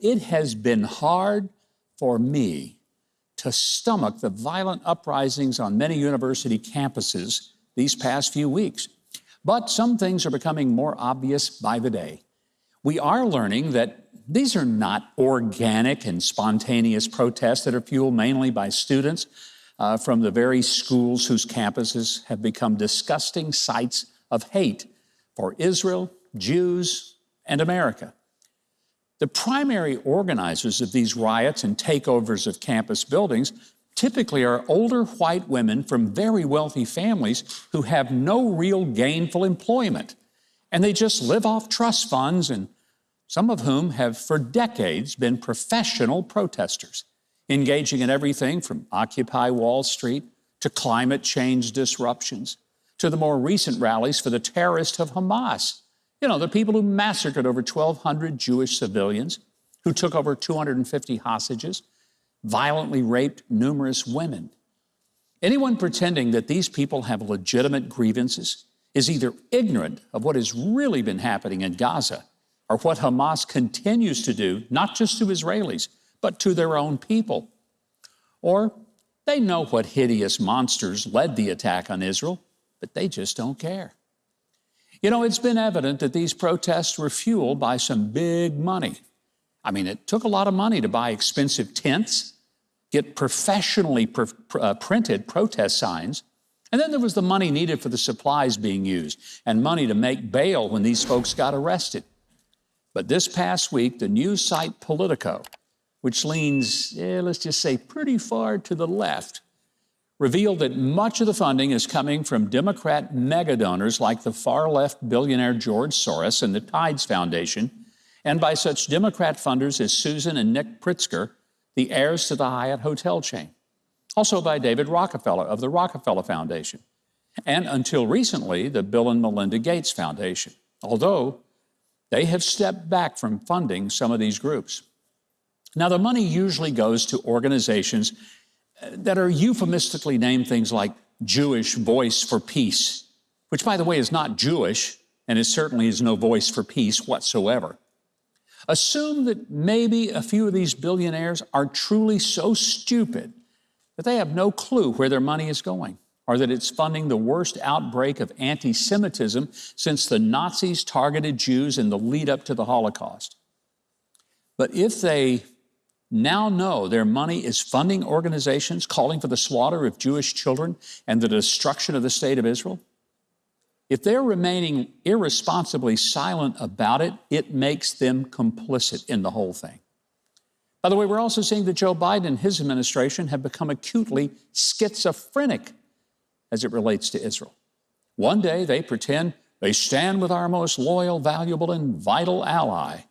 It has been hard for me to stomach the violent uprisings on many university campuses these past few weeks. But some things are becoming more obvious by the day. We are learning that these are not organic and spontaneous protests that are fueled mainly by students from the very schools whose campuses have become disgusting sites of hate for Israel, Jews, and America. The primary organizers of these riots and takeovers of campus buildings typically are older white women from very wealthy families who have no real gainful employment. And they just live off trust funds, and some of whom have for decades been professional protesters, engaging in everything from Occupy Wall Street to climate change disruptions, to the more recent rallies for the terrorists of Hamas. You know, the people who massacred over 1,200 Jewish civilians, who took over 250 hostages, violently raped numerous women. Anyone pretending that these people have legitimate grievances is either ignorant of what has really been happening in Gaza or what Hamas continues to do, not just to Israelis, but to their own people. Or they know what hideous monsters led the attack on Israel, but they just don't care. You know, it's been evident that these protests were fueled by some big money. I mean, it took a lot of money to buy expensive tents, get professionally printed protest signs, and then there was the money needed for the supplies being used and money to make bail when these folks got arrested. But this past week, the news site Politico, which leans, let's just say, pretty far to the left, revealed that much of the funding is coming from Democrat megadonors like the far-left billionaire George Soros and the Tides Foundation, and by such Democrat funders as Susan and Nick Pritzker, the heirs to the Hyatt hotel chain. Also by David Rockefeller of the Rockefeller Foundation, and until recently, the Bill and Melinda Gates Foundation, although they have stepped back from funding some of these groups. Now, the money usually goes to organizations that are euphemistically named things like Jewish Voice for Peace, which, by the way, is not Jewish, and it certainly is no voice for peace whatsoever. Assume that maybe a few of these billionaires are truly so stupid that they have no clue where their money is going, or that it's funding the worst outbreak of anti-Semitism since the Nazis targeted Jews in the lead up to the Holocaust. But if they now know their money is funding organizations calling for the slaughter of Jewish children and the destruction of the state of Israel, if they're remaining irresponsibly silent about it, it makes them complicit in the whole thing. By the way, we're also seeing that Joe Biden and his administration have become acutely schizophrenic as it relates to Israel. One day they pretend they stand with our most loyal, valuable, and vital ally.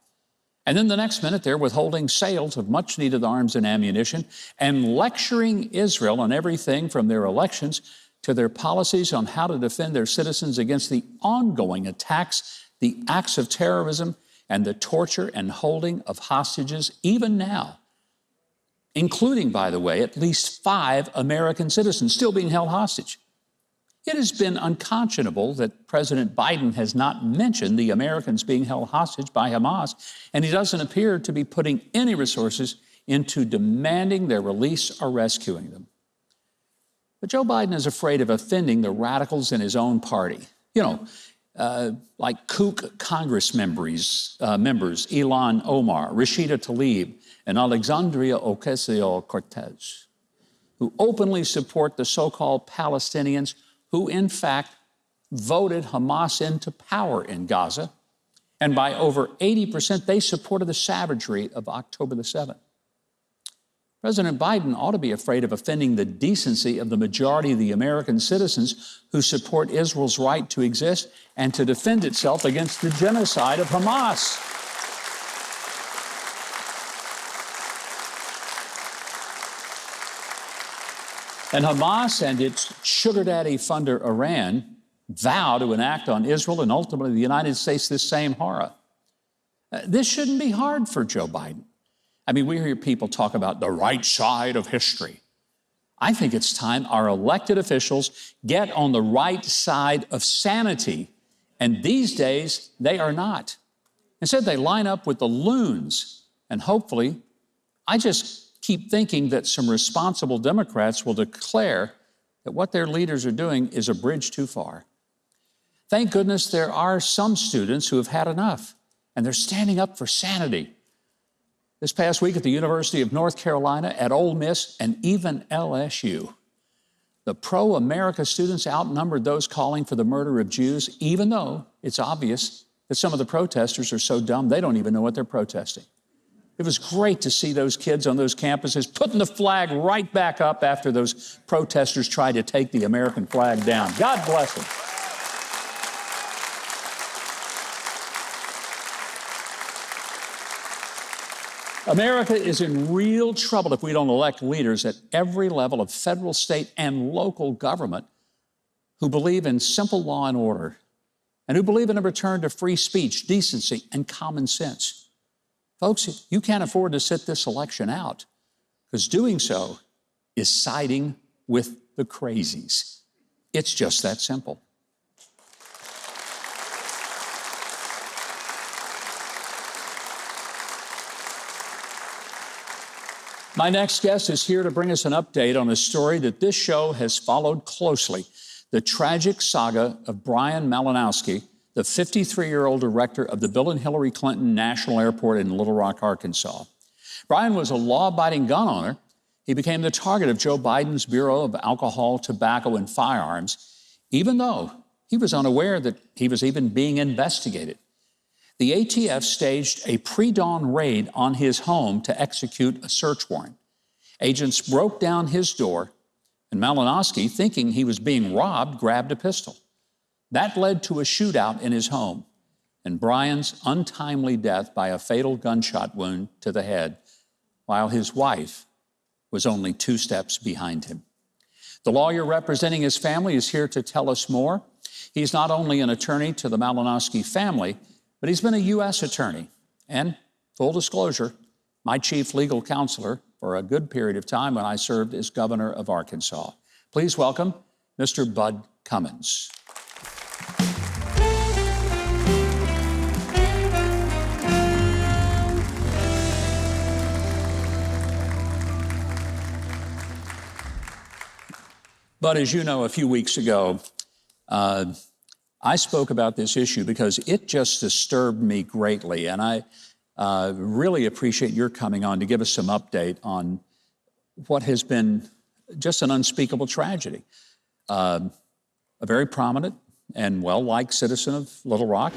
And then the next minute, they're withholding sales of much-needed arms and ammunition and lecturing Israel on everything from their elections to their policies on how to defend their citizens against the ongoing attacks, the acts of terrorism, and the torture and holding of hostages even now, including, by the way, at least 5 American citizens still being held hostage. It has been unconscionable that President Biden has not mentioned the Americans being held hostage by Hamas, and he doesn't appear to be putting any resources into demanding their release or rescuing them. But Joe Biden is afraid of offending the radicals in his own party. You know, like kook Congress members Ilhan Omar, Rashida Tlaib, and Alexandria Ocasio-Cortez, who openly support the so-called Palestinians who, in fact, voted Hamas into power in Gaza. And by over 80%, they supported the savagery of October the 7th. President Biden ought to be afraid of offending the decency of the majority of the American citizens who support Israel's right to exist and to defend itself against the genocide of Hamas. And Hamas and its sugar daddy funder Iran vow to enact on Israel and ultimately the United States this same horror. This shouldn't be hard for Joe Biden. I mean, we hear people talk about the right side of history. I think it's time our elected officials get on the right side of sanity, and these days they are not. Instead, they line up with the loons And hopefully, I just keep thinking that some responsible Democrats will declare that what their leaders are doing is a bridge too far. Thank goodness there are some students who have had enough, and they're standing up for sanity. This past week at the University of North Carolina, at Ole Miss, and even LSU, the pro-America students outnumbered those calling for the murder of Jews, even though it's obvious that some of the protesters are so dumb they don't even know what they're protesting. It was great to see those kids on those campuses putting the flag right back up after those protesters tried to take the American flag down. God bless them. America is in real trouble if we don't elect leaders at every level of federal, state, and local government who believe in simple law and order and who believe in a return to free speech, decency, and common sense. Folks, you can't afford to sit this election out, because doing so is siding with the crazies. It's just that simple. My next guest is here to bring us an update on a story that this show has followed closely, the tragic saga of Bryan Malinowski, the 53-year-old director of the Bill and Hillary Clinton National Airport in Little Rock, Arkansas. Bryan was a law-abiding gun owner. He became the target of Joe Biden's Bureau of Alcohol, Tobacco, and Firearms, even though he was unaware that he was even being investigated. The ATF staged a pre-dawn raid on his home to execute a search warrant. Agents broke down his door, and Malinowski, thinking he was being robbed, grabbed a pistol. That led to a shootout in his home and Bryan's untimely death by a fatal gunshot wound to the head, while his wife was only 2 steps behind him. The lawyer representing his family is here to tell us more. He's not only an attorney to the Malinowski family, but he's been a US attorney and, full disclosure, my chief legal counselor for a good period of time when I served as governor of Arkansas. Please welcome Mr. Bud Cummins. But as you know, a few weeks ago, I spoke about this issue because it just disturbed me greatly, and I really appreciate your coming on to give us some update on what has been just an unspeakable tragedy. A very prominent and well-liked citizen of Little Rock,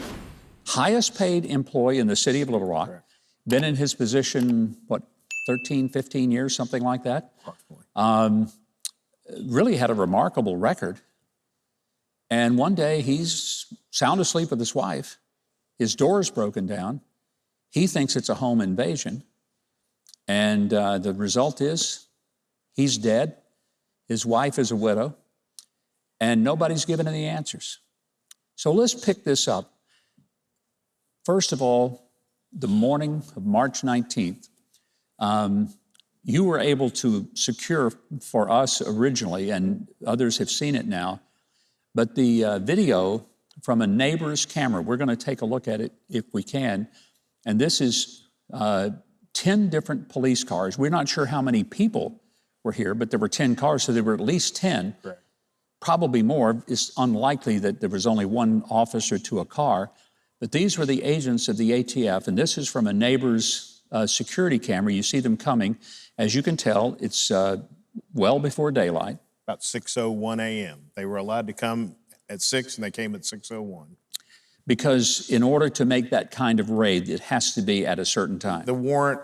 highest paid employee in the city of Little Rock, been in his position, 13, 15 years, something like that. Really had a remarkable record. And one day he's sound asleep with his wife. His door is broken down. He thinks it's a home invasion. And the result is he's dead. His wife is a widow. And nobody's given any answers. So let's pick this up. First of all, the morning of March 19th, you were able to secure for us originally, and others have seen it now, but the video from a neighbor's camera, we're going to take a look at it if we can, and this is 10 different police cars. We're not sure how many people were here, but there were 10 cars, so there were at least 10. Correct. Probably more. It's unlikely that there was only one officer to a car, but these were the agents of the ATF, and this is from a neighbor's security camera. You see them coming. As you can tell, it's well before daylight. About 6:01 a.m. They were allowed to come at 6, and they came at 6:01. Because in order to make that kind of raid, it has to be at a certain time. The warrant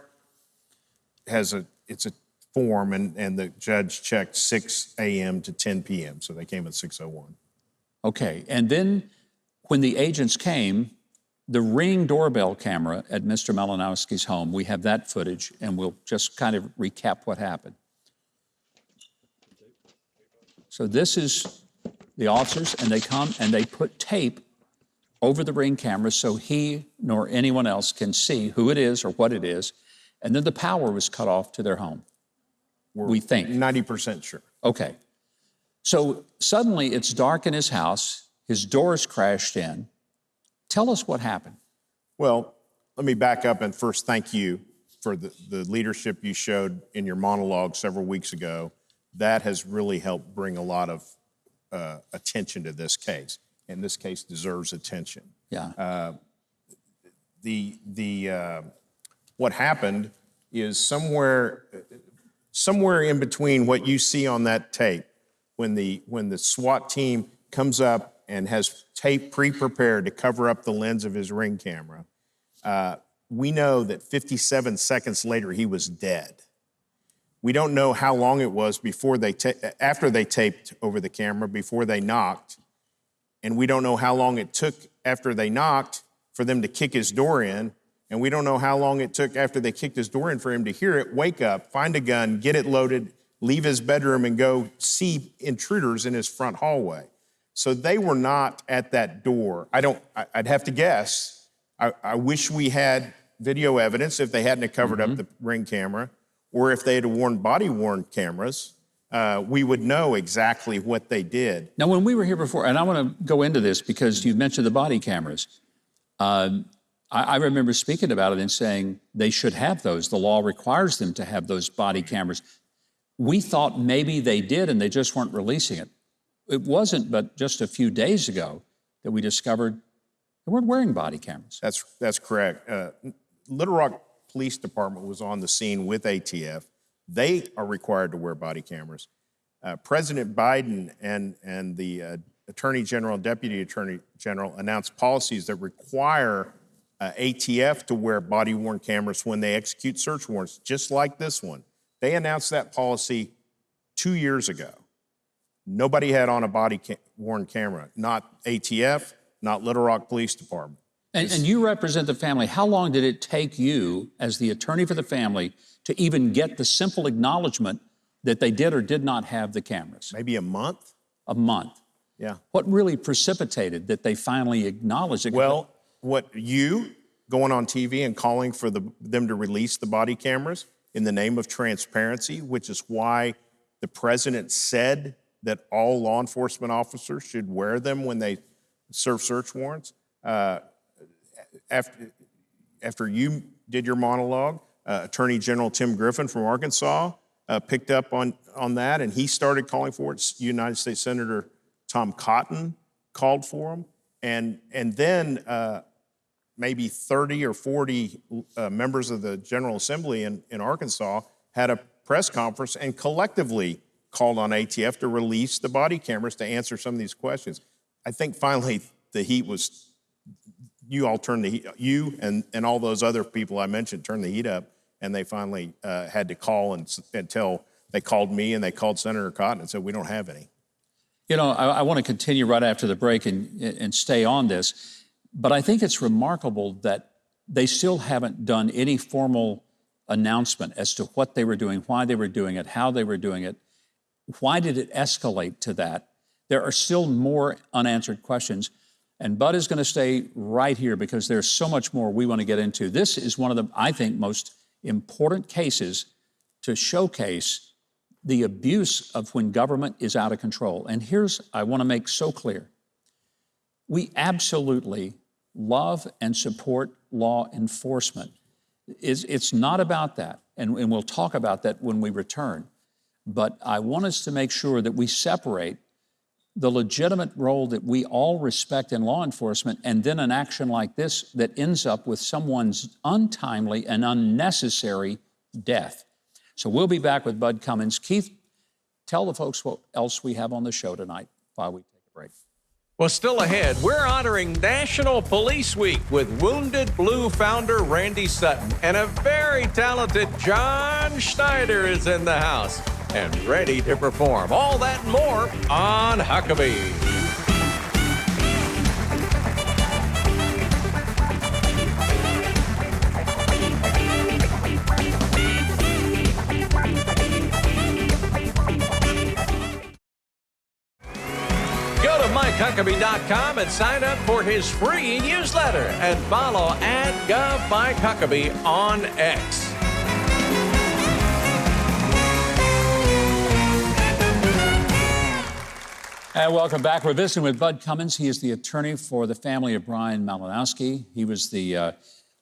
has it's a form, and the judge checked 6 a.m. to 10 p.m., so they came at 6:01. Okay, and then when the agents came, the Ring doorbell camera at Mr. Malinowski's home, we have that footage, and we'll just kind of recap what happened. So this is the officers, and they come and they put tape over the Ring camera so he nor anyone else can see who it is or what it is, and then the power was cut off to their home, we think. 90% sure. Okay. So suddenly it's dark in his house, his door's crashed in. Tell us what happened. Well, let me back up and first thank you for the leadership you showed in your monologue several weeks ago. That has really helped bring a lot of attention to this case, and this case deserves attention. Yeah. What happened is somewhere in between what you see on that tape, when the SWAT team comes up and has tape pre-prepared to cover up the lens of his Ring camera, we know that 57 seconds later he was dead. We don't know how long it was after they taped over the camera, before they knocked, and we don't know how long it took after they knocked for them to kick his door in, and we don't know how long it took after they kicked his door in for him to hear it, wake up, find a gun, get it loaded, leave his bedroom, and go see intruders in his front hallway. So they were not at that door. I'd have to guess. I wish we had video evidence if they hadn't have covered up the Ring camera, or if they had worn body-worn cameras, we would know exactly what they did. Now, when we were here before, and I want to go into this because you mentioned the body cameras, I remember speaking about it and saying they should have those. The law requires them to have those body cameras. We thought maybe they did and they just weren't releasing it. It wasn't but just a few days ago that we discovered they weren't wearing body cameras. That's correct. Little Rock Police Department was on the scene with ATF. They are required to wear body cameras. President Biden and the Attorney General and Deputy Attorney General announced policies that require ATF to wear body-worn cameras when they execute search warrants, just like this one. They announced that policy 2 years ago. Nobody had on a body-worn camera, not ATF, not Little Rock Police Department. And you represent the family. How long did it take you, as the attorney for the family, to even get the simple acknowledgement that they did or did not have the cameras? Maybe a month. A month. Yeah. What really precipitated that they finally acknowledged it? Well, what you going on TV and calling for them to release the body cameras in the name of transparency, which is why the president said that all law enforcement officers should wear them when they serve search warrants. After you did your monologue, Attorney General Tim Griffin from Arkansas picked up on that, and he started calling for it. United States Senator Tom Cotton called for them, and then maybe 30 or 40 members of the General Assembly in Arkansas had a press conference and collectively called on ATF to release the body cameras to answer some of these questions. I think finally the heat was, you all turned the heat, you and all those other people I mentioned turned the heat up, and they finally had to call and tell, they called me and they called Senator Cotton and said, we don't have any. You know, I want to continue right after the break and stay on this, but I think it's remarkable that they still haven't done any formal announcement as to what they were doing, why they were doing it, how they were doing it. Why did it escalate to that? There are still more unanswered questions, and Bud is going to stay right here because there's so much more we want to get into. This is one of the, I think, most important cases to showcase the abuse of when government is out of control. And here's, I want to make so clear, we absolutely love and support law enforcement. It's not about that, and we'll talk about that when we return. But I want us to make sure that we separate the legitimate role that we all respect in law enforcement and then an action like this that ends up with someone's untimely and unnecessary death. So we'll be back with Bud Cummins. Keith, tell the folks what else we have on the show tonight while we take a break. Well, still ahead, we're honoring National Police Week with Wounded Blue founder Randy Sutton, and a very talented John Schneider is in the house and ready to perform. All that and more on Huckabee. MikeHuckabee.com and sign up for his free newsletter and follow @GovMikeHuckabee on X. And welcome back. We're visiting with Bud Cummins. He is the attorney for the family of Bryan Malinowski. He was the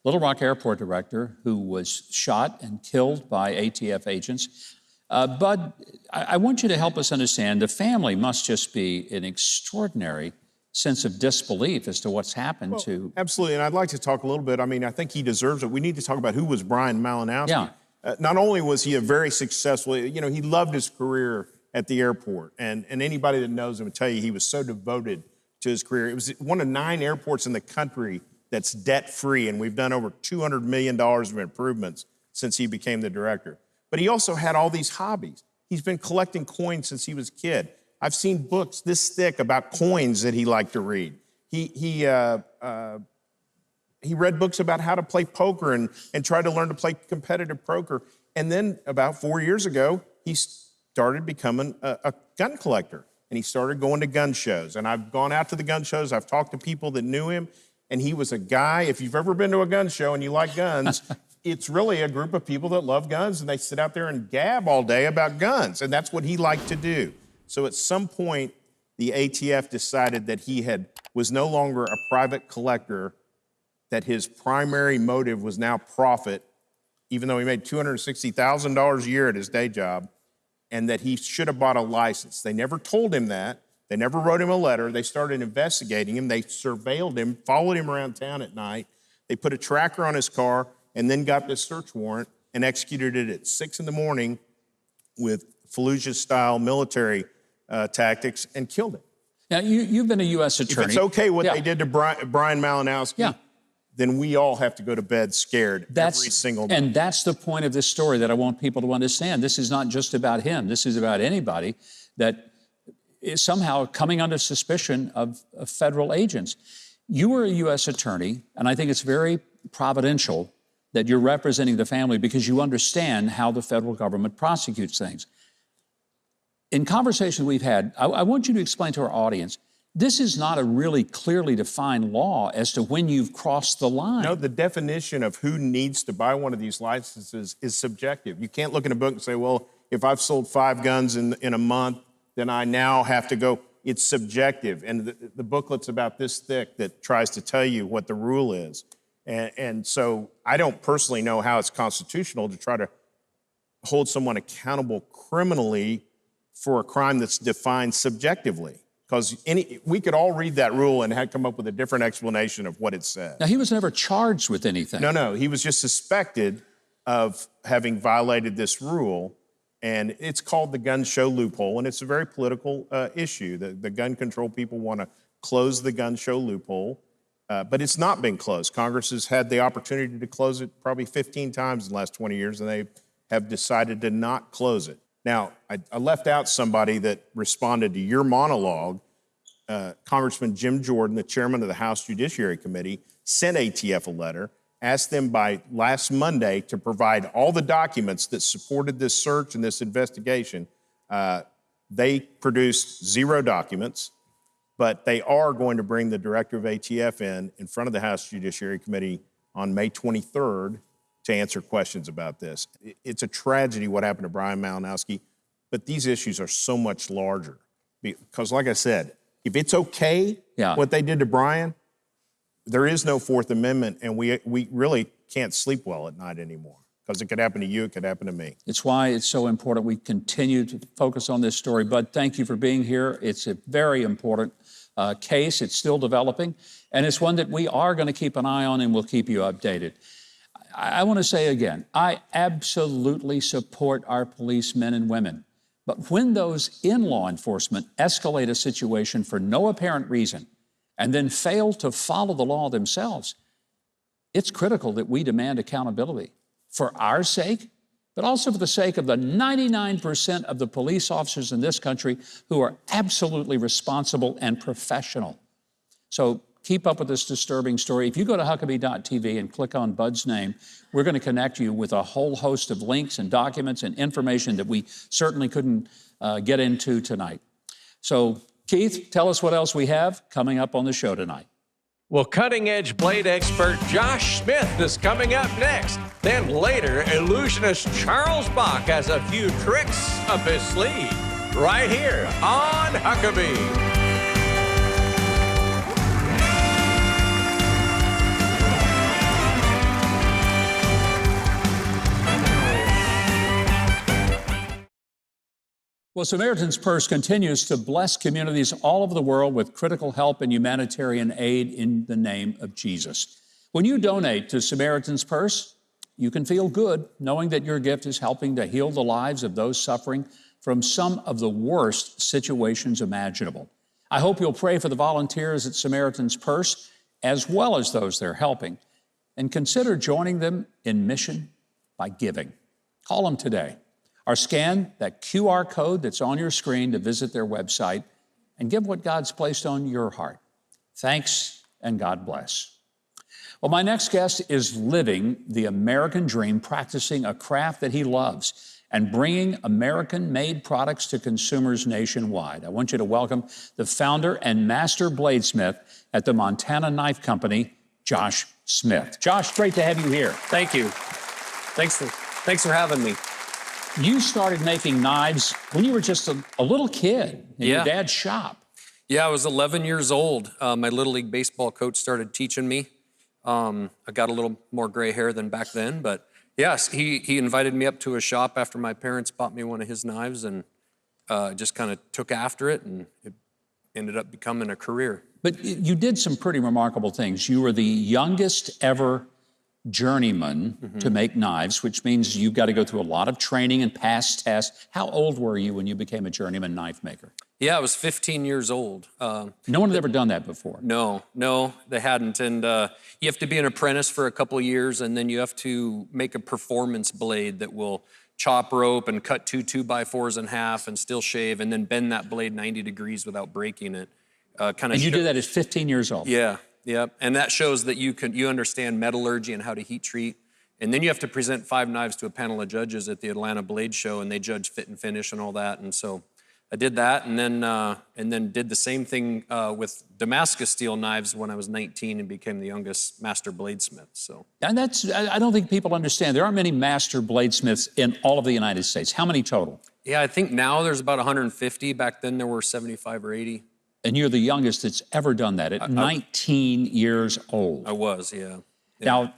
Little Rock Airport director who was shot and killed by ATF agents. Bud, I want you to help us understand the family must just be an extraordinary sense of disbelief as to what's happened to. Absolutely, and I'd like to talk a little bit. I mean, I think he deserves it. We need to talk about who was Bryan Malinowski. Yeah. Not only was he a very successful, he loved his career at the airport, and anybody that knows him would tell you he was so devoted to his career. It was one of 9 airports in the country that's debt-free, and we've done over $200 million of improvements since he became the director. But he also had all these hobbies. He's been collecting coins since he was a kid. I've seen books this thick about coins that he liked to read. He read books about how to play poker and tried to learn to play competitive poker. And then about 4 years ago, he started becoming a gun collector. And he started going to gun shows. And I've gone out to the gun shows. I've talked to people that knew him. And he was a guy, if you've ever been to a gun show and you like guns, it's really a group of people that love guns, and they sit out there and gab all day about guns. And that's what he liked to do. So at some point, the ATF decided that he was no longer a private collector, that his primary motive was now profit, even though he made $260,000 a year at his day job, and that he should have bought a license. They never told him that. They never wrote him a letter. They started investigating him. They surveilled him, followed him around town at night. They put a tracker on his car and then got this search warrant and executed it at 6 in the morning with Fallujah-style military tactics and killed him. Now, you've been a U.S. attorney. If it's okay what they did to Bryan Malinowski, then we all have to go to bed scared every single day. And that's the point of this story that I want people to understand. This is not just about him. This is about anybody that is somehow coming under suspicion of federal agents. You were a U.S. attorney, and I think it's very providential that you're representing the family because you understand how the federal government prosecutes things. In conversations we've had, I want you to explain to our audience, this is not a really clearly defined law as to when you've crossed the line. No, the definition of who needs to buy one of these licenses is subjective. You can't look in a book and say, well, if I've sold 5 guns in a month, then I now have to go. It's subjective. And the booklet's about this thick that tries to tell you what the rule is. And so I don't personally know how it's constitutional to try to hold someone accountable criminally for a crime that's defined subjectively. Because we could all read that rule and come up with a different explanation of what it said. Now, he was never charged with anything. No, he was just suspected of having violated this rule, and it's called the gun show loophole, and it's a very political issue. The gun control people want to close the gun show loophole, but it's not been closed. Congress has had the opportunity to close it probably 15 times in the last 20 years, and they have decided to not close it. Now, I left out somebody that responded to your monologue. Congressman Jim Jordan, the chairman of the House Judiciary Committee, sent ATF a letter, asked them by last Monday to provide all the documents that supported this search and this investigation. They produced 0 documents, but they are going to bring the director of ATF in front of the House Judiciary Committee on May 23rd to answer questions about this. It's a tragedy what happened to Bryan Malinowski, but these issues are so much larger. Because like I said, if it's okay, what they did to Bryan, there is no Fourth Amendment, and we really can't sleep well at night anymore. Because it could happen to you, it could happen to me. It's why it's so important we continue to focus on this story. Bud, thank you for being here. It's a very important case. It's still developing, and it's one that we are going to keep an eye on, and we'll keep you updated. I want to say again, I absolutely support our policemen and women. But when those in law enforcement escalate a situation for no apparent reason and then fail to follow the law themselves, it's critical that we demand accountability for our sake, but also for the sake of the 99% of the police officers in this country who are absolutely responsible and professional. So keep up with this disturbing story. If you go to Huckabee.tv and click on Bud's name, we're going to connect you with a whole host of links and documents and information that we certainly couldn't get into tonight. So, Keith, tell us what else we have coming up on the show tonight. Well, cutting-edge blade expert Josh Smith is coming up next. Then later, illusionist Charles Bach has a few tricks up his sleeve. Right here on Huckabee. Well, Samaritan's Purse continues to bless communities all over the world with critical help and humanitarian aid in the name of Jesus. When you donate to Samaritan's Purse, you can feel good knowing that your gift is helping to heal the lives of those suffering from some of the worst situations imaginable. I hope you'll pray for the volunteers at Samaritan's Purse, as well as those they're helping, and consider joining them in mission by giving. Call them today, or scan that QR code that's on your screen to visit their website and give what God's placed on your heart. Thanks, and God bless. Well, my next guest is living the American dream, practicing a craft that he loves and bringing American-made products to consumers nationwide. I want you to welcome the founder and master bladesmith at the Montana Knife Company, Josh Smith. Josh, great to have you here. Thank you. Thanks for having me. You started making knives when you were just a little kid in your dad's shop. Yeah, I was 11 years old. My Little League baseball coach started teaching me. I got a little more gray hair than back then, but yes, he invited me up to his shop after my parents bought me one of his knives, and just kind of took after it, and it ended up becoming a career. But you did some pretty remarkable things. You were the youngest ever journeyman to make knives, which means you've got to go through a lot of training and pass tests. How old were you when you became a journeyman knife maker? Yeah, I was 15 years old. No one had ever done that before. No, they hadn't. And you have to be an apprentice for a couple of years, and then you have to make a performance blade that will chop rope and cut two 2x4s in half and still shave, and then bend that blade 90 degrees without breaking it. And you did that at 15 years old? Yeah. And that shows that you understand metallurgy and how to heat treat. And then you have to present 5 knives to a panel of judges at the Atlanta Blade Show, and they judge fit and finish and all that. And so I did that, and then did the same thing with Damascus steel knives when I was 19 and became the youngest master bladesmith. So, and I don't think people understand. There aren't many master bladesmiths in all of the United States. How many total? Yeah, I think now there's about 150. Back then there were 75 or 80. And you're the youngest that's ever done that at 19 years old. I was, yeah. Now,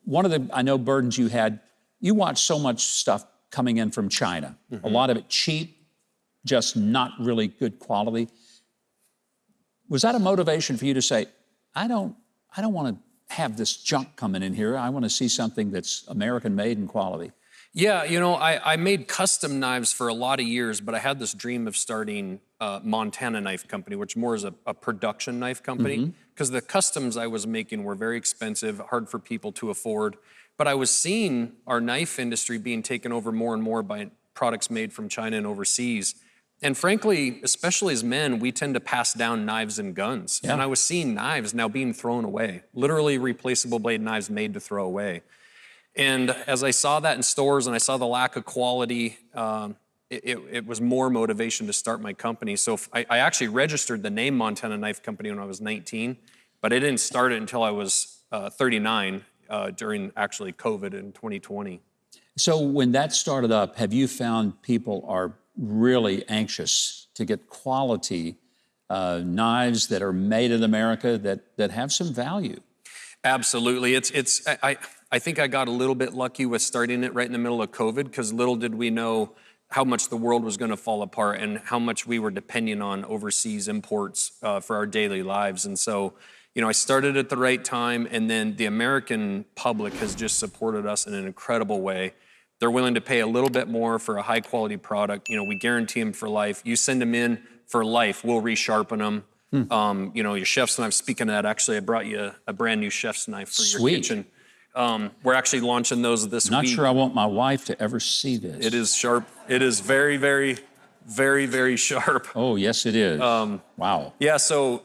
one of the, I know, burdens you had, you watched so much stuff coming in from China. A lot of it cheap, just not really good quality. Was that a motivation for you to say, I don't want to have this junk coming in here. I want to see something that's American made and quality? Yeah, I made custom knives for a lot of years, but I had this dream of starting Montana Knife Company, which more is a production knife company, because the customs I was making were very expensive, hard for people to afford. But I was seeing our knife industry being taken over more and more by products made from China and overseas. And frankly, especially as men, we tend to pass down knives and guns. Yeah. And I was seeing knives now being thrown away, literally replaceable blade knives made to throw away. And as I saw that in stores and I saw the lack of quality, it was more motivation to start my company. So I actually registered the name Montana Knife Company when I was 19, but I didn't start it until I was 39 during actually COVID in 2020. So when that started up, have you found people are really anxious to get quality knives that are made in America that have some value? Absolutely. I think I got a little bit lucky with starting it right in the middle of COVID, because little did we know how much the world was going to fall apart and how much we were depending on overseas imports for our daily lives. And so, I started at the right time, and then the American public has just supported us in an incredible way. They're willing to pay a little bit more for a high quality product. We guarantee them for life. You send them in for life, we'll resharpen them. Your chef's knife, speaking of that, actually, I brought you a brand new chef's knife for your kitchen. We're actually launching those this week. Not sure I want my wife to ever see this. It is sharp. It is very, very, very, very sharp. Oh, yes, it is. Wow. Yeah, so,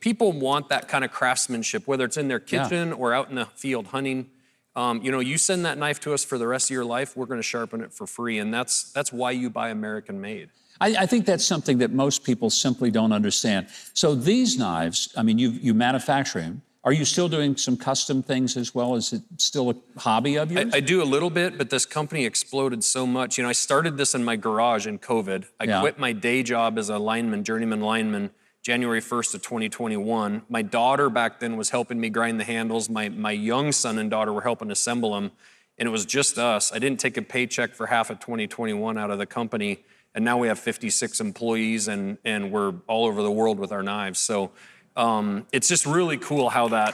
people want that kind of craftsmanship, whether it's in their kitchen or out in the field hunting. You send that knife to us for the rest of your life, we're going to sharpen it for free, and that's why you buy American made. I think that's something that most people simply don't understand. So these knives, I mean, you manufacture them. Are you still doing some custom things as well? Is it still a hobby of yours? I do a little bit, but this company exploded so much. I started this in my garage in COVID. I quit my day job as a journeyman lineman, January 1st of 2021. My daughter back then was helping me grind the handles. My young son and daughter were helping assemble them, and it was just us. I didn't take a paycheck for half of 2021 out of the company. and now we have 56 employees, and we're all over the world with our knives. So it's just really cool how that,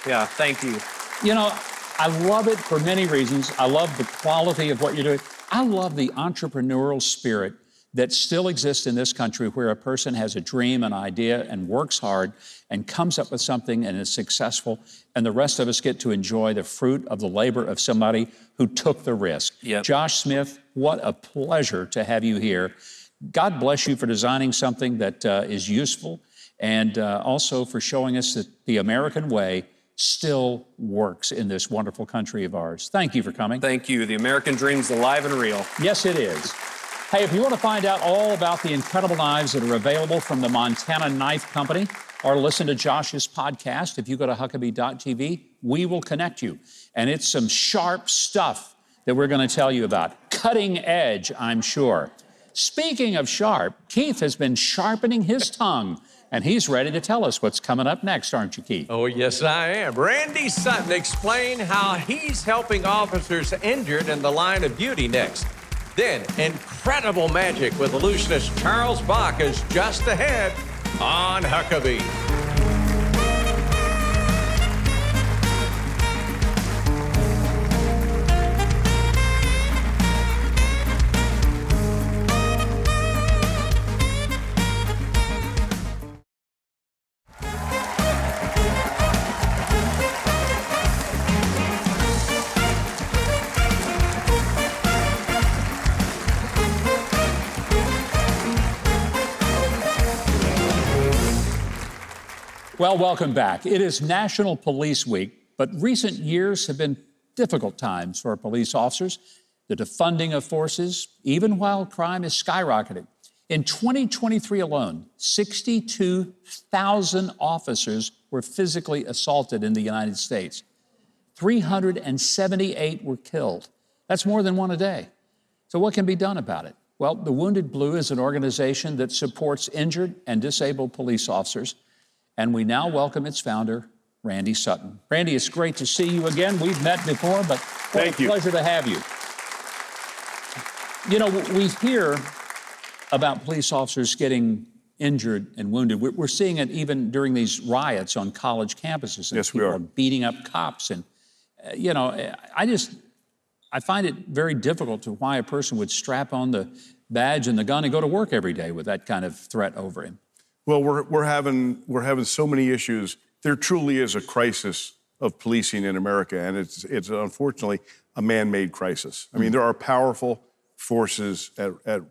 yeah, thank you. You know, I love it for many reasons. I love the quality of what you're doing. I love the entrepreneurial spirit that still exists in this country, where a person has a dream, an idea, and works hard and comes up with something and is successful, and the rest of us get to enjoy the fruit of the labor of somebody who took the risk. Yep. Josh Smith, what a pleasure to have you here. God bless you for designing something that is useful, and also for showing us that the American way still works in this wonderful country of ours. Thank you for coming. Thank you. The American dream's alive and real. Yes, it is. Hey, if you want to find out all about the incredible knives that are available from the Montana Knife Company, or listen to Josh's podcast, if you go to Huckabee.tv, we will connect you. And it's some sharp stuff that we're going to tell you about. Cutting edge, I'm sure. Speaking of sharp, Keith has been sharpening his tongue, and he's ready to tell us what's coming up next, aren't you, Keith? Oh, yes, I am. Randy Sutton explain how he's helping officers injured in the line of duty next. Then, incredible magic with illusionist Charles Bach is just ahead on Huckabee. Well, welcome back. It is National Police Week, but recent years have been difficult times for police officers. The defunding of forces, even while crime is skyrocketing. In 2023 alone, 62,000 officers were physically assaulted in the United States. 378 were killed. That's more than one a day. So what can be done about it? Well, the Wounded Blue is an organization that supports injured and disabled police officers, and we now welcome its founder, Randy Sutton. Randy, it's great to see you again. We've met before, but what a pleasure to have you. You know, we hear about police officers getting injured and wounded. We're seeing it even during these riots on college campuses. Yes, we are. Beating up cops. And, you know, I find it very difficult to why a person would strap on the badge and the gun and go to work every day with that kind of threat over him. Well, we're having so many issues. There truly is a crisis of policing in America, and it's unfortunately a man-made crisis. I mean, there are powerful forces at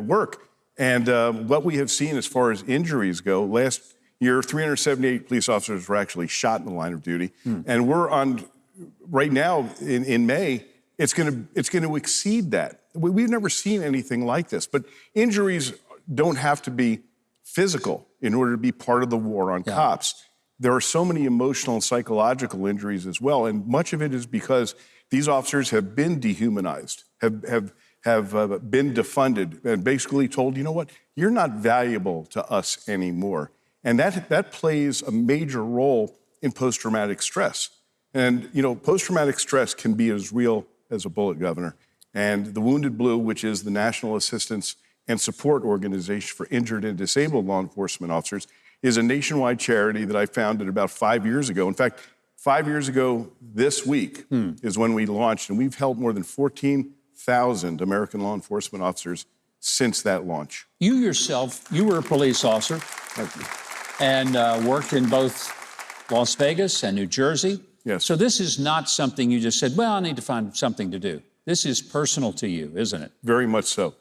work, and what we have seen as far as injuries go, last year 378 police officers were actually shot in the line of duty, and we're on right now in May. It's going to exceed that. We've never seen anything like this. But injuries don't have to be physical in order to be part of the war on cops. There are so many emotional and psychological injuries as well, and much of it is because these officers have been dehumanized, have been defunded, and basically told, you know what, you're not valuable to us anymore. And that plays a major role in post-traumatic stress. And, you know, post-traumatic stress can be as real as a bullet, Governor. And the Wounded Blue, which is the National Assistance and Support Organization for Injured and Disabled Law Enforcement Officers, is a nationwide charity that I founded about 5 years ago. In fact, 5 years ago this week is when we launched, and we've helped more than 14,000 American law enforcement officers since that launch. You yourself, you were a police officer and worked in both Las Vegas and New Jersey. Yes. So this is not something you just said, well, I need to find something to do. This is personal to you, isn't it? Very much so.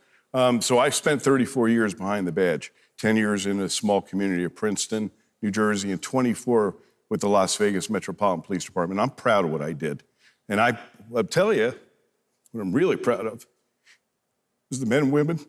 So I spent 34 years behind the badge, 10 years in a small community of Princeton, New Jersey, and 24 with the Las Vegas Metropolitan Police Department. I'm proud of what I did. And I'll tell you, what I'm really proud of is the men and women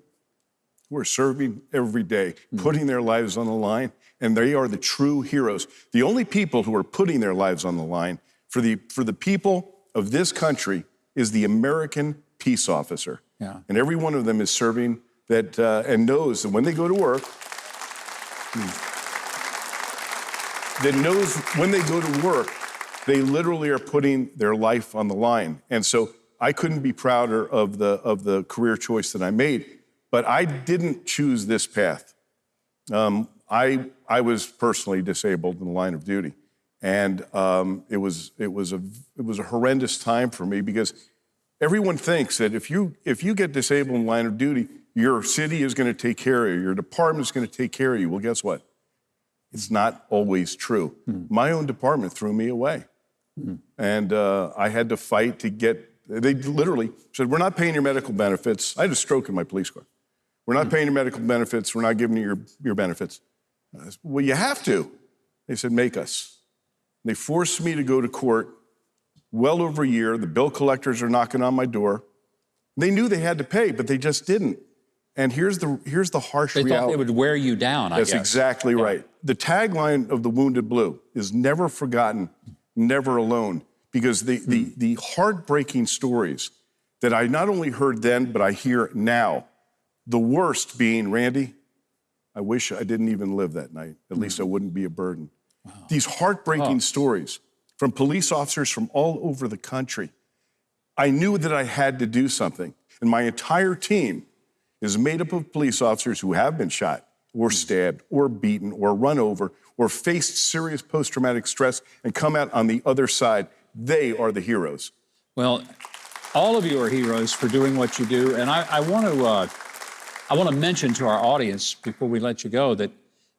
who are serving every day, putting their lives on the line, and they are the true heroes. The only people who are putting their lives on the line for the people of this country is the American peace officer. Yeah. And every one of them is serving that and knows that when they go to work, they literally are putting their life on the line. And so I couldn't be prouder of the career choice that I made. But I didn't choose this path. I was personally disabled in the line of duty, and it was a horrendous time for me because everyone thinks that if you get disabled in the line of duty, your city is going to take care of you, your department is going to take care of you. Well, guess what? It's not always true. My own department threw me away, and I had to fight to get. They literally said, "We're not paying your medical benefits." I had a stroke in my police car. "We're not paying your medical benefits. We're not giving you your benefits." I said, "Well, you have to." They said, "Make us." They forced me to go to court well over a year. The bill collectors are knocking on my door. They knew they had to pay, but they just didn't. And here's the harsh reality. They thought they would wear you down, I guess. That's exactly right. The tagline of the Wounded Blue is never forgotten, never alone, because the heartbreaking stories that I not only heard then, but I hear now, the worst being, Randy, I wish I didn't even live that night. At least I wouldn't be a burden. Wow. These heartbreaking stories from police officers from all over the country. I knew that I had to do something. And my entire team is made up of police officers who have been shot or stabbed or beaten or run over or faced serious post-traumatic stress and come out on the other side. They are the heroes. Well, all of you are heroes for doing what you do. And I want to mention to our audience before we let you go that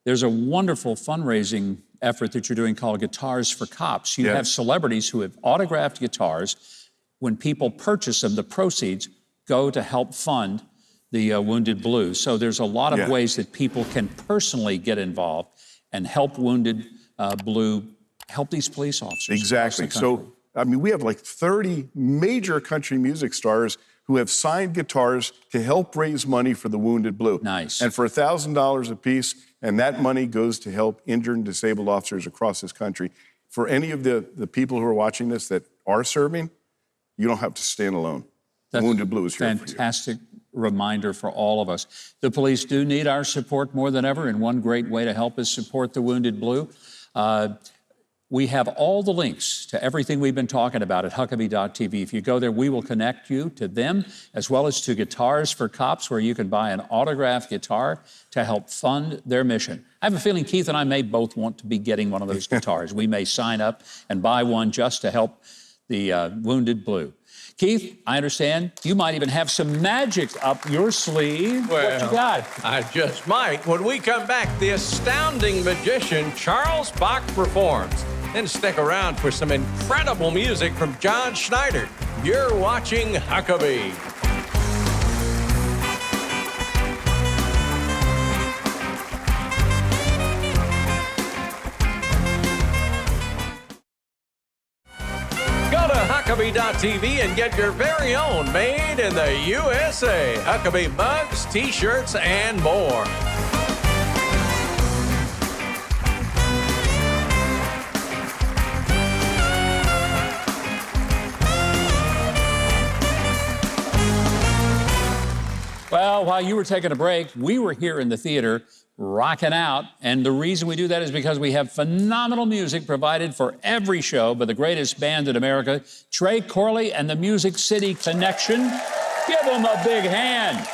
there's a wonderful fundraising effort that you're doing called Guitars for Cops. You have celebrities who have autographed guitars. When people purchase them, the proceeds go to help fund the Wounded Blue. So there's a lot of ways that people can personally get involved and help Wounded Blue, help these police officers. Exactly. So, I mean, we have like 30 major country music stars who have signed guitars to help raise money for the Wounded Blue. Nice. And for $1,000 a piece, and that money goes to help injured and disabled officers across this country. For any of the people who are watching this that are serving, you don't have to stand alone. That's Wounded Blue is here for you. Fantastic reminder for all of us. The police do need our support more than ever, and one great way to help is support the Wounded Blue. We have all the links to everything we've been talking about at Huckabee.tv. If you go there, we will connect you to them, as well as to Guitars for Cops, where you can buy an autographed guitar to help fund their mission. I have a feeling Keith and I may both want to be getting one of those guitars. We may sign up and buy one just to help the Wounded Blue. Keith, I understand you might even have some magic up your sleeve. Well, what you got? I just might. When we come back, the astounding magician Charles Bach performs. Then stick around for some incredible music from John Schneider. You're watching Huckabee. Go to Huckabee.tv and get your very own made in the USA. Huckabee mugs, t-shirts, and more. Well, while you were taking a break, we were here in the theater rocking out. And the reason we do that is because we have phenomenal music provided for every show by the greatest band in America, Trey Corley and the Music City Connection. Give them a big hand.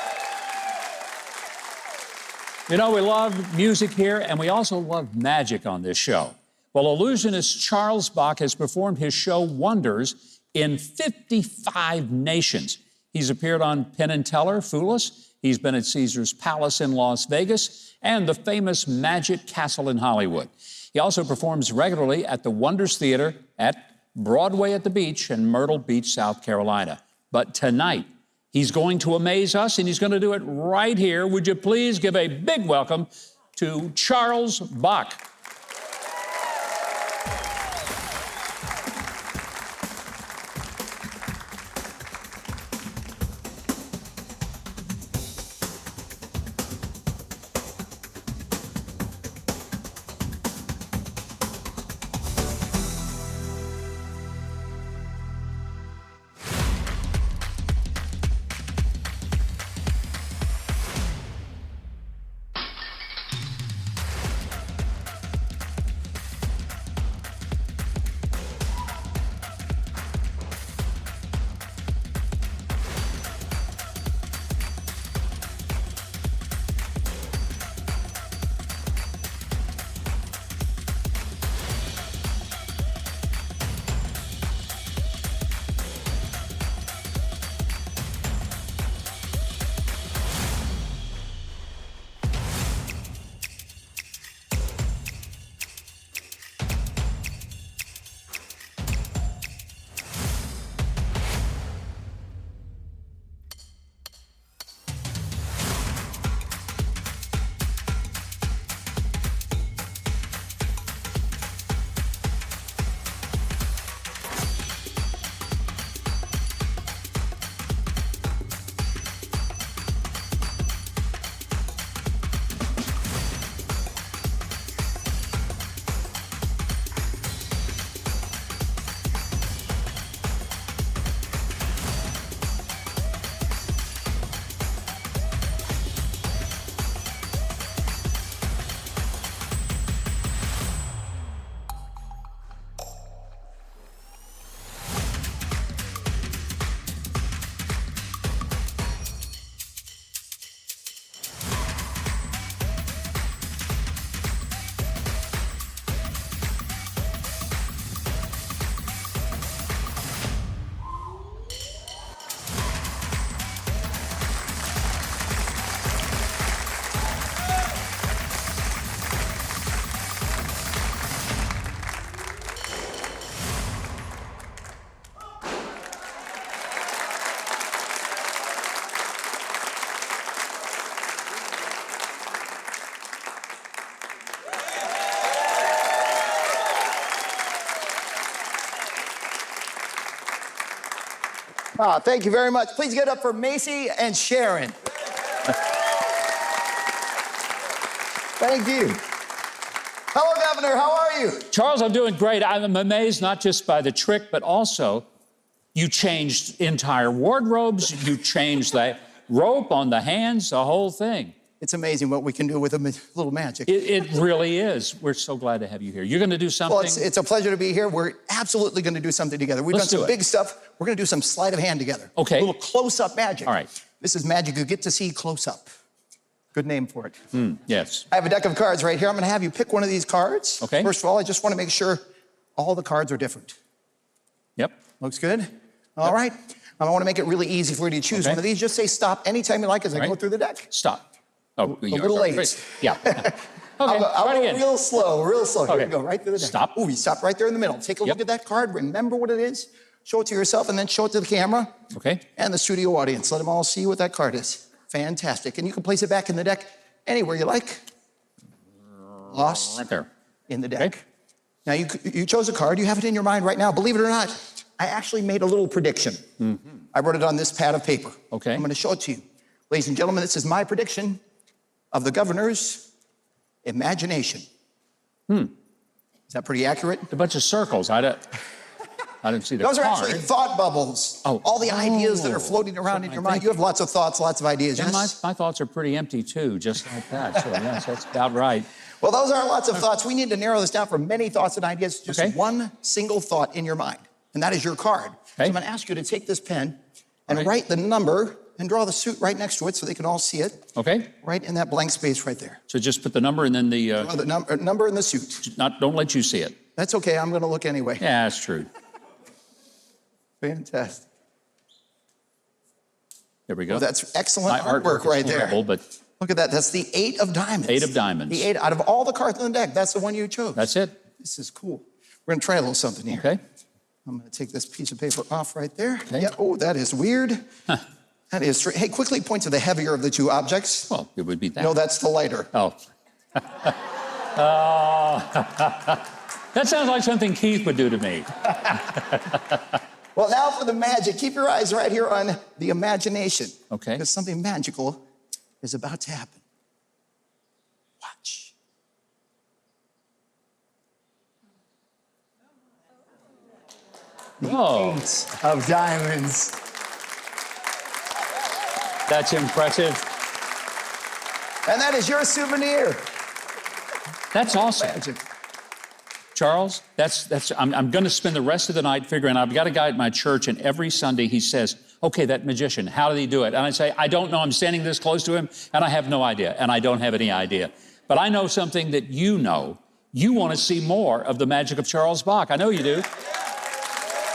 You know, we love music here, and we also love magic on this show. Well, illusionist Charles Bach has performed his show Wonders in 55 nations. He's appeared on Penn and Teller, Fool Us. He's been at Caesar's Palace in Las Vegas and the famous Magic Castle in Hollywood. He also performs regularly at the Wonders Theater at Broadway at the Beach in Myrtle Beach, South Carolina. But tonight, he's going to amaze us, and he's going to do it right here. Would you please give a big welcome to Charles Bach. Thank you very much. Please get up for Macy and Sharon. Thank you. Hello, Governor. How are you? Charles, I'm doing great. I'm amazed not just by the trick, but also you changed entire wardrobes. You changed the rope on the hands, the whole thing. It's amazing what we can do with a little magic. It really is. We're so glad to have you here. You're going to do something? Well, it's a pleasure to be here. We're absolutely going to do something together. We've Let's done do some it. big stuff. We're going to do some sleight of hand together. Okay. A little close-up magic. All right. This is magic you get to see close up. Good name for it. Yes. I have a deck of cards right here. I'm going to have you pick one of these cards. Okay. First of all, I just want to make sure all the cards are different. Yep. Looks good? All right. I want to make it really easy for you to choose Okay. one of these. Just say stop anytime you like as I go Right. through the deck. Stop. Oh, A little late. Yeah. Okay. I'll Try it go again. real slow. Here Okay. we go, right through the deck. Stop. Ooh, you stop right there in the middle. Take a look Yep. at that card. Remember what it is. Show it to yourself and then show it to the camera Okay. and the studio audience. Let them all see what that card is. Fantastic. And you can place it back in the deck anywhere you like. Lost Right there. in the deck. Okay. Now, you chose a card. You have it in your mind right now. Believe it or not, I actually made a little prediction. I wrote it on this pad of paper. Okay. I'm going to show it to you. Ladies and gentlemen, this is my prediction of the governor's imagination. Is that pretty accurate? A bunch of circles. I didn't see the Those are card. actually thought bubbles. Oh. All the ideas that are floating around in your mind. You have lots of thoughts, lots of ideas. And Yes? my thoughts are pretty empty too, just like that. So yes, that's about right. Well, those are lots of thoughts. We need to narrow this down from many thoughts and ideas to just Okay. one single thought in your mind, and that is your card. So I'm going to ask you to take this pen and Okay. write the number and draw the suit right next to it so they can all see it, Okay. right in that blank space right there. So just put the number and then the Draw the number in the suit. don't let you see it. That's okay. I'm going to look anyway. Yeah, that's true. Fantastic. There we go. Well, that's excellent My artwork is right there. horrible, but Look at that. That's the 8 of diamonds. 8 of diamonds. The 8 out of all the cards in the deck. That's the one you chose. that's it. This is cool. We're going to try a little something here. Okay. I'm going to take this piece of paper off right there. Okay. Yeah. Oh, that is weird. That is strange. Hey, quickly point to the heavier of the two objects. Well, it would be that. No, that's the lighter. Oh. That sounds like something Keith would do to me. Well, now for the magic. Keep your eyes right here on the imagination. Okay. Because something magical is about to happen. Watch. Oh, Of diamonds. that's impressive. And that is your souvenir. That's awesome. Magic. Charles, I'm going to spend the rest of the night figuring out. I've got a guy at my church, and every Sunday he says, okay, that magician, how did he do it? And I say, I don't know. I'm standing this close to him, and I have no idea, and I don't have any idea. But I know something that you know. You want to see more of the magic of Charles Bach. I know you do.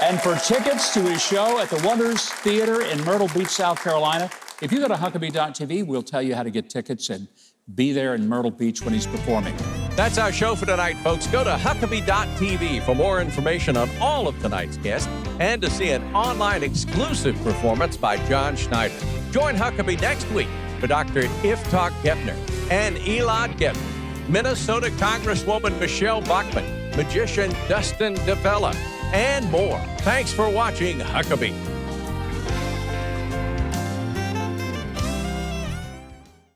And for tickets to his show at the Wonders Theater in Myrtle Beach, South Carolina, if you go to Huckabee.tv, we'll tell you how to get tickets and be there in Myrtle Beach when he's performing. That's our show for tonight, folks. Go to Huckabee.tv for more information on all of tonight's guests and to see an online exclusive performance by John Schneider. Join Huckabee next week for Dr. Iftach Gepner and Elad Gepner, Minnesota Congresswoman Michelle Bachmann, magician Dustin DeVella, and more. Thanks for watching Huckabee.